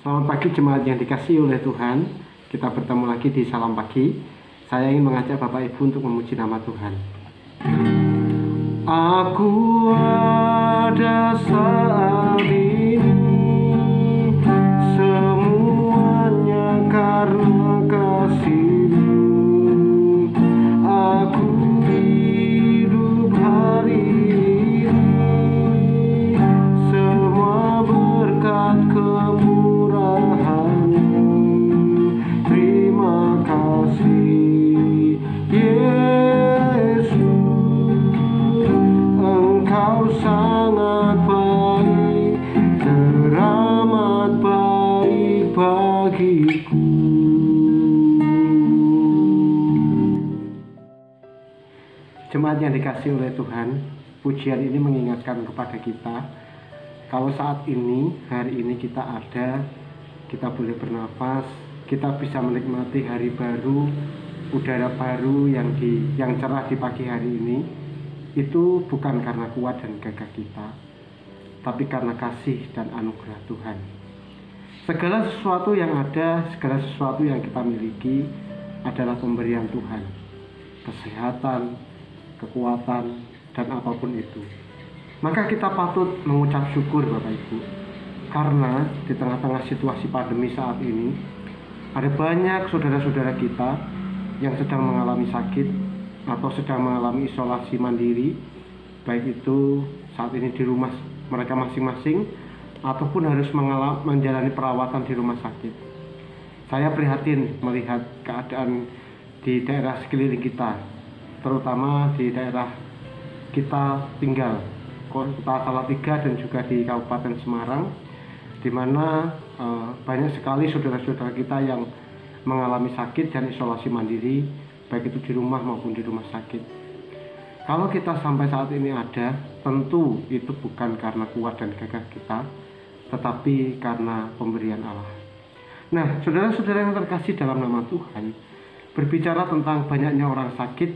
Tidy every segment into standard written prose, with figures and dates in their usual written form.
Selamat pagi jemaat yang dikasihi oleh Tuhan. Kita bertemu lagi di Salam Pagi. Saya ingin mengajak Bapak Ibu untuk memuji nama Tuhan. Aku ada saat ini, semuanya karena kasih-Mu. Aku hidup hari ini, semua berkat kemurahan-Mu. Terima kasih Yesus, Engkau sangat baik, teramat baik bagiku. Jemaat yang dikasihi oleh Tuhan, pujian ini mengingatkan kepada kita kalau saat ini, hari ini kita ada, kita boleh bernafas, kita bisa menikmati hari baru, udara baru yang cerah di pagi hari ini. Itu bukan karena kuat dan gagah kita, tapi karena kasih dan anugerah Tuhan. Segala sesuatu yang ada, segala sesuatu yang kita miliki adalah pemberian Tuhan. Kesehatan, kekuatan, dan apapun itu. Maka kita patut mengucap syukur Bapak Ibu. Karena di tengah-tengah situasi pandemi saat ini, ada banyak saudara-saudara kita yang sedang mengalami sakit atau sedang mengalami isolasi mandiri, baik itu saat ini di rumah mereka masing-masing ataupun harus menjalani perawatan di rumah sakit. Saya prihatin melihat keadaan di daerah sekeliling kita, terutama di daerah kita tinggal, Kota Salatiga dan juga di Kabupaten Semarang, di mana banyak sekali saudara-saudara kita yang mengalami sakit dan isolasi mandiri, baik itu di rumah maupun di rumah sakit. Kalau kita sampai saat ini ada, tentu itu bukan karena kuat dan gagah kita, tetapi karena pemberian Allah. Nah, saudara-saudara yang terkasih dalam nama Tuhan, berbicara tentang banyaknya orang sakit,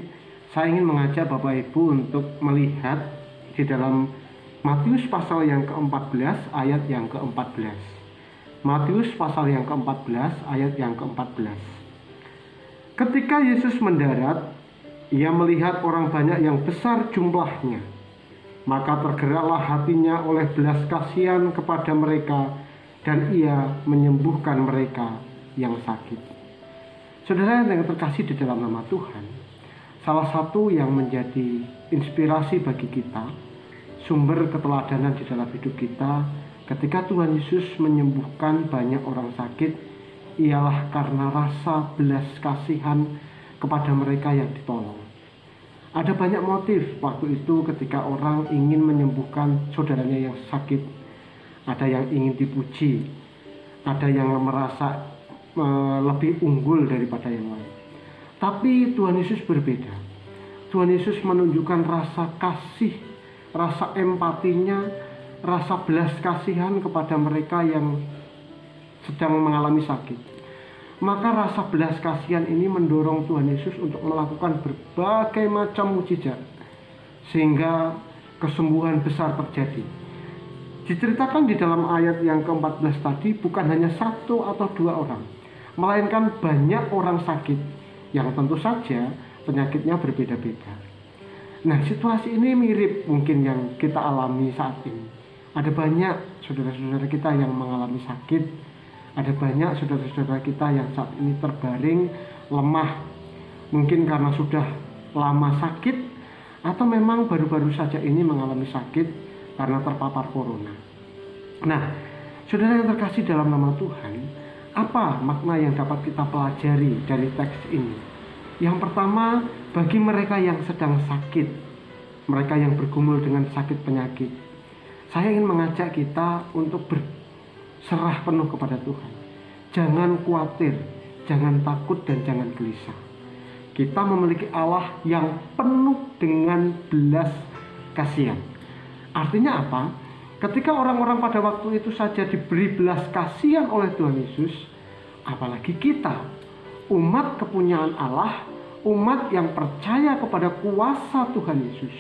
saya ingin mengajak Bapak Ibu untuk melihat di dalam Matius pasal yang ke-14 ayat yang ke-14. Matius pasal yang ke-14 ayat yang ke-14. Ketika Yesus mendarat, ia melihat orang banyak yang besar jumlahnya. Maka tergeraklah hatinya oleh belas kasihan kepada mereka, dan ia menyembuhkan mereka yang sakit. Saudara yang terkasih di dalam nama Tuhan, salah satu yang menjadi inspirasi bagi kita, sumber keteladanan di dalam hidup kita, ketika Tuhan Yesus menyembuhkan banyak orang sakit, ialah karena rasa belas kasihan kepada mereka yang ditolong. Ada banyak motif waktu itu ketika orang ingin menyembuhkan saudaranya yang sakit. Ada yang ingin dipuji, ada yang merasa lebih unggul daripada yang lain. Tapi Tuhan Yesus berbeda. Tuhan Yesus menunjukkan rasa kasih, rasa empatinya, rasa belas kasihan kepada mereka yang sedang mengalami sakit. Maka rasa belas kasihan ini mendorong Tuhan Yesus untuk melakukan berbagai macam mukjizat, sehingga kesembuhan besar terjadi. Diceritakan di dalam ayat yang ke-14 tadi, bukan hanya satu atau dua orang, melainkan banyak orang sakit yang tentu saja penyakitnya berbeda-beda. Nah, situasi ini mirip mungkin yang kita alami saat ini. Ada banyak saudara-saudara kita yang mengalami sakit. Ada banyak saudara-saudara kita yang saat ini terbaring, lemah. Mungkin karena sudah lama sakit, atau memang baru-baru saja ini mengalami sakit karena terpapar corona. Nah, saudara yang terkasih dalam nama Tuhan, apa makna yang dapat kita pelajari dari teks ini? Yang pertama, bagi mereka yang sedang sakit, mereka yang bergumul dengan sakit penyakit, saya ingin mengajak kita untuk berserah penuh kepada Tuhan. Jangan khawatir, jangan takut, dan jangan gelisah. Kita memiliki Allah yang penuh dengan belas kasihan. Artinya apa? Ketika orang-orang pada waktu itu saja diberi belas kasihan oleh Tuhan Yesus, apalagi kita, umat kepunyaan Allah, umat yang percaya kepada kuasa Tuhan Yesus.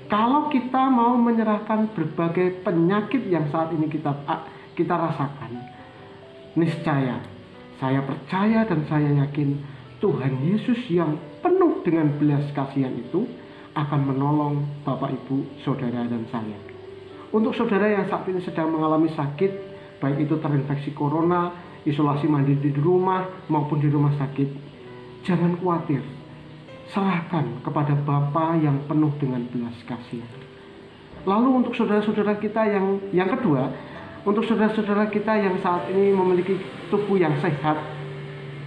Kalau kita mau menyerahkan berbagai penyakit yang saat ini kita rasakan, niscaya saya percaya dan saya yakin Tuhan Yesus yang penuh dengan belas kasihan itu akan menolong Bapak, Ibu, Saudara, dan saya. Untuk saudara yang saat ini sedang mengalami sakit, baik itu terinfeksi corona, isolasi mandiri di rumah maupun di rumah sakit, jangan khawatir. Serahkan kepada Bapa yang penuh dengan belas kasihan. Lalu untuk saudara-saudara kita yang kedua, untuk saudara-saudara kita yang saat ini memiliki tubuh yang sehat,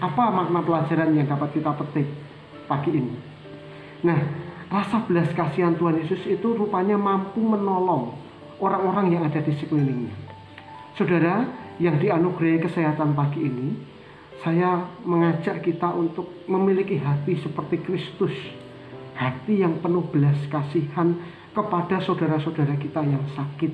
apa makna pelajaran yang dapat kita petik pagi ini? Nah, rasa belas kasihan Tuhan Yesus itu rupanya mampu menolong orang-orang yang ada di sekelilingnya. Saudara yang dianugerahi kesehatan pagi ini, saya mengajak kita untuk memiliki hati seperti Kristus, hati yang penuh belas kasihan kepada saudara-saudara kita yang sakit.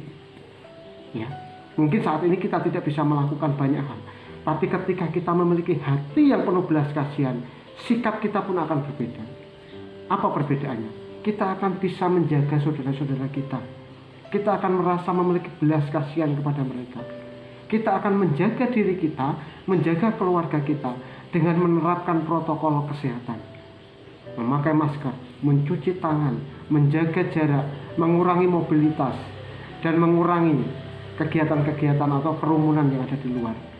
Ya, mungkin saat ini kita tidak bisa melakukan banyak hal, tapi ketika kita memiliki hati yang penuh belas kasihan, sikap kita pun akan berbeda. Apa perbedaannya? Kita akan bisa menjaga saudara-saudara kita. Kita akan merasa memiliki belas kasihan kepada mereka. Kita akan menjaga diri kita, menjaga keluarga kita dengan menerapkan protokol kesehatan. Memakai masker, mencuci tangan, menjaga jarak, mengurangi mobilitas, dan mengurangi kegiatan-kegiatan atau kerumunan yang ada di luar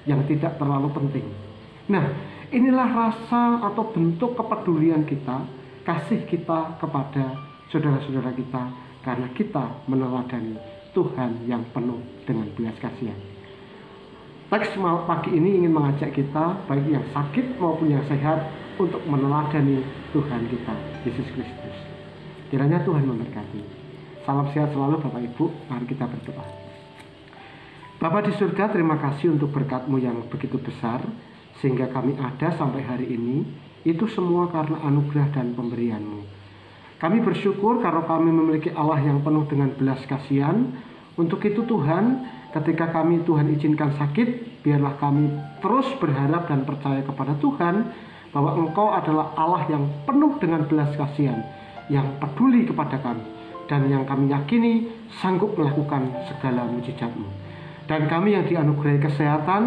yang tidak terlalu penting. Nah, inilah rasa atau bentuk kepedulian kita, kasih kita kepada saudara-saudara kita, karena kita meneladani Tuhan yang penuh dengan belas kasihan. Teks pagi ini ingin mengajak kita, baik yang sakit maupun yang sehat, untuk meneladani Tuhan kita, Yesus Kristus. Kiranya Tuhan memberkati. Salam sehat selalu Bapak Ibu, mari kita berdoa. Bapa di surga, terima kasih untuk berkat-Mu yang begitu besar, sehingga kami ada sampai hari ini. Itu semua karena anugerah dan pemberian-Mu. Kami bersyukur karena kami memiliki Allah yang penuh dengan belas kasihan. Untuk itu Tuhan, ketika kami Tuhan izinkan sakit, biarlah kami terus berharap dan percaya kepada Tuhan bahwa Engkau adalah Allah yang penuh dengan belas kasihan, yang peduli kepada kami, dan yang kami yakini sanggup melakukan segala mujizat-Mu. Dan kami yang dianugerahi kesehatan,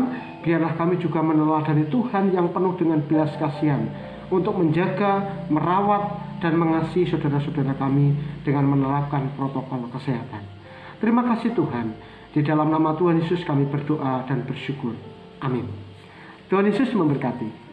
biarlah kami juga meneladani Tuhan yang penuh dengan belas kasihan untuk menjaga, merawat, dan mengasihi saudara-saudara kami dengan menerapkan protokol kesehatan. Terima kasih Tuhan. Di dalam nama Tuhan Yesus kami berdoa dan bersyukur. Amin. Tuhan Yesus memberkati.